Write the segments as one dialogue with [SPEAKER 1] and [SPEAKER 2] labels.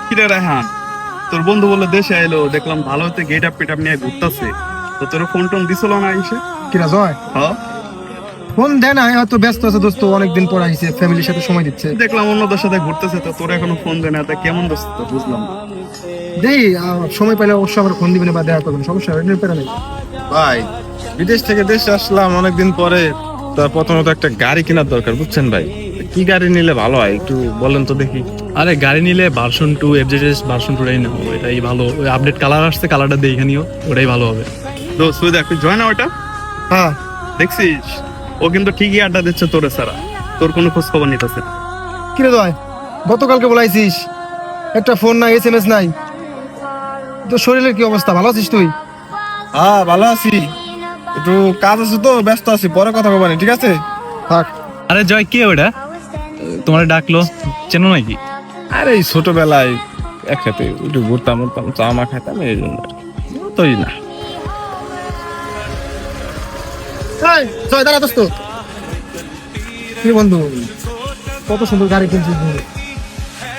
[SPEAKER 1] কিরে রায়হান, তোর বন্ধু বলে দেশে এলো, দেখলাম ভালো হতে গেট আপ পেট আপ নিয়ে ঘুরতেছে। তো তোর ফোন টোন দিছিল না এসে?
[SPEAKER 2] কিরা জয়,
[SPEAKER 1] হ্যাঁ,
[SPEAKER 2] ফোন দেয় না, হয়তো ব্যস্ত আছে দোস্ত, অনেকদিন পর আইছে, ফ্যামিলির সাথে সময় দিচ্ছে।
[SPEAKER 1] দেখলাম অন্যদের সাথে ঘুরতেছে, তো তোর এখনো ফোন দেয় না, তা কেমন দোস্ত তো বুঝলাম না।
[SPEAKER 2] দেই সময় পাইলে অবশ্যই আমার ফোন দিবেন বা দেখা করবেন, সমস্যা নেই, পেরে নেই।
[SPEAKER 3] ভাই, বিদেশ থেকে দেশে আসলাম অনেকদিন পরে। তার প্রথমত একটা গাড়ি কেনার দরকার, বুঝছেন ভাই? কি গাড়ি নিলে ভালো হয় একটু বলেন তো দেখি।
[SPEAKER 4] আরে গাড়ি নিলে ভার্সন 2 এফজেডএস ভার্সন 2টাই নাও, এটাই ভালো। ওই আপডেট কালার আসছে, কালারটা দেখে নিও, ওটাই ভালো হবে।
[SPEAKER 1] দোস্ত তুই দেখ, জয় না ওটা,
[SPEAKER 2] হ্যাঁ,
[SPEAKER 1] দেখছিস? ও কিন্তু ঠিকই আড্ডা দিচ্ছে তোরে ছাড়া, তোর কোনো খোঁজ খবর নিতেছে না।
[SPEAKER 2] কিরে জয়, গতকালকে বলাইছিস, একটা ফোন নাই, SMS নাই। তোর শরীরের কি অবস্থা, ভালো আছিস তুই?
[SPEAKER 3] হ্যাঁ, ভালো আছি। একটু কাজ আছে তো, ব্যস্ত আছি, পরে কথা বলবানি, ঠিক আছে?
[SPEAKER 2] থাক।
[SPEAKER 4] আরে জয়, কে ওটা তোমার ডাকলো, চেনো নাকি?
[SPEAKER 3] আরে এই ছোটবেলায় একসাথে একটু ঘুরতাম উঠতাম, চা মা খাইতাম, এই জন্য তোই না।
[SPEAKER 2] এই, জয় দাঁড়া দোস্ত। কি বন্ধু, কত সুন্দর গাড়ি কিনছিস বন্ধু।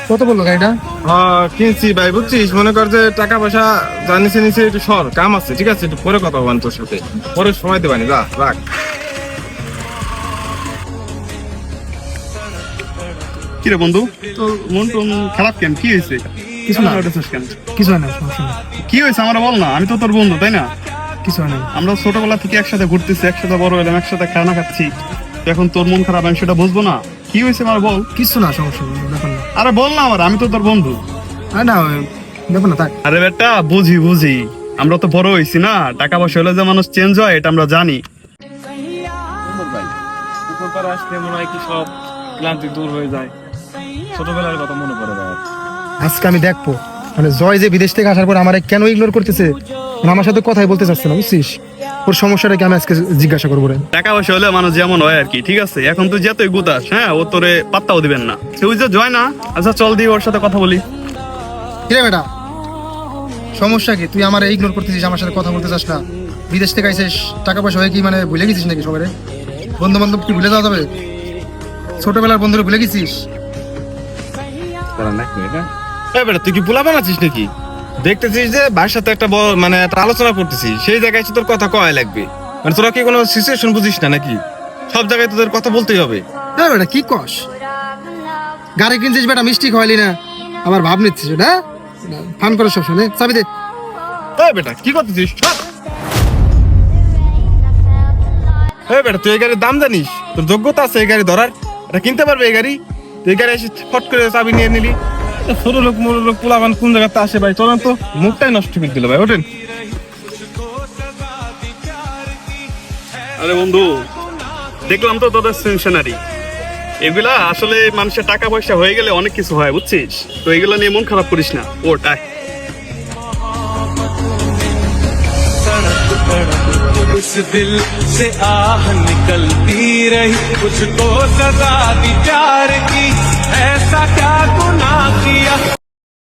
[SPEAKER 2] কত বললো গাড়িটা?
[SPEAKER 3] হ্যাঁ কিনছি ভাই, বুঝছিস? মনে কর যে টাকা পয়সা জানিস নিচে একটু সর, কাম আছে, ঠিক আছে? একটু পরে কথা বলবান তোর সাথে, পরে সময় দেবানি, যা রাখ।
[SPEAKER 1] কিরে বন্ধু, তোর মন টোন খারাপ কেন? কি হয়েছে?
[SPEAKER 2] কিছু না।
[SPEAKER 1] কেন?
[SPEAKER 2] কিছু হয় না, সমস্যা নেই,
[SPEAKER 1] কি হয়েছে আমার বল না, আমি তো তোর বন্ধু, তাই না?
[SPEAKER 2] কিছু হয় না।
[SPEAKER 1] আমরা ছোটবেলা থেকে একসাথে ঘুরতেছি, একসাথে বড় হলাম, একসাথে খানা খাচ্ছি। তো এখন তোর মন খারাপ, আমি সেটা বুঝবো না? কি হয়েছে আমার বল।
[SPEAKER 2] কিছু না, সমস্যা নেই, ব্যাপার না।
[SPEAKER 1] আরে বল না আমার, আমি তো তোর বন্ধু।
[SPEAKER 2] আরে না, ব্যাপার না, থাক।
[SPEAKER 1] আরে বেটা, বুঝি বুঝি, আমরা তো বড় হয়েছি না, টাকা পয়সা হলে যে মানুষ চেঞ্জ হয় এটা আমরা জানি।
[SPEAKER 3] ভাই, উপর পারে আসলে মনে হয় কি সব ক্লান্তি দূর হয়ে যায়, ছোটবেলার কথা মনে পড়ে যায়।
[SPEAKER 2] আজকে আমি দেখবো, মানে জয় যে বিদেশ থেকে আসার পর আমার কেন ইগনোর করতেছে, মানে আমার সাথে কথাই বলতে চাচ্ছে না, বুঝছিস? ওর সমস্যাটা কি আমি আজকে জিজ্ঞাসা করবো রে।
[SPEAKER 1] টাকা পয়সা হলে মানুষ যেমন হয় আর কি, ঠিক আছে? এখন তুই যতই গুতাস, হ্যাঁ, ও তোরে পাত্তাও দিবেন না। সে ওই যে জয় না, আচ্ছা চল দিয়ে ওর সাথে কথা বলি।
[SPEAKER 2] কিরে বেটা, সমস্যা কি? তুই আমার ইগনোর করতেছিস, আমার সাথে কথা বলতে চাস না? বিদেশ থেকে আইসিস, টাকা পয়সা হয়ে কি মানে ভুলে গেছিস নাকি সবাই? বন্ধু বান্ধব কি ভুলে যাওয়া যাবে? ছোটবেলার বন্ধুরা ভুলে গেছিস?
[SPEAKER 3] বেটা, তুই কি পোলা বানাচ্ছিস নাকি? দেখতেছিস যে ভাইয়ের সাথে একটা মানে একটা আলোচনা করতেছিস, সেই জায়গায় এসে তোর কথা কয় লাগবে? মানে তোরা কি কোনো সিচুয়েশন বুঝিস না নাকি? সব জায়গায় তোদের কথা বলতেই হবে।
[SPEAKER 2] হ্যাঁ বেটা, কি কস? গাড়ি কিনছিস বেটা, মিষ্টি খাওয়ালি না, আবার ভাব নিচ্ছিস এটা? ফান করে সব শুনে চাবি দে।
[SPEAKER 3] বেটা কি করতেছিস? বেটা, তুই এই গাড়ির দাম জানিস? তোর যোগ্যতা আছে এই গাড়ি ধরার? এটা কিনতে পারবে এই গাড়ি? তুই এই গাড়ি এসে ফট করে চাবি নিয়ে নিলি। ছোট লোক মোড় লোক পোলাবান কোন জায়গাতে আসে ভাই? চলেন তো, মুখটাই নষ্ট করে দিল ভাই, ওঠেন।
[SPEAKER 1] আরে বন্ধু, দেখলাম তো তোদের সেনশনারি। এগুলা আসলে মানুষের টাকা পয়সা হয়ে গেলে অনেক কিছু হয়, বুঝছিস? তো এগুলা নিয়ে মন খারাপ করিস না, ওটাই।
[SPEAKER 5] उस दिल से आह निकलती रही, मुझको सजा दी प्यार की, ऐसा क्या गुनाह किया।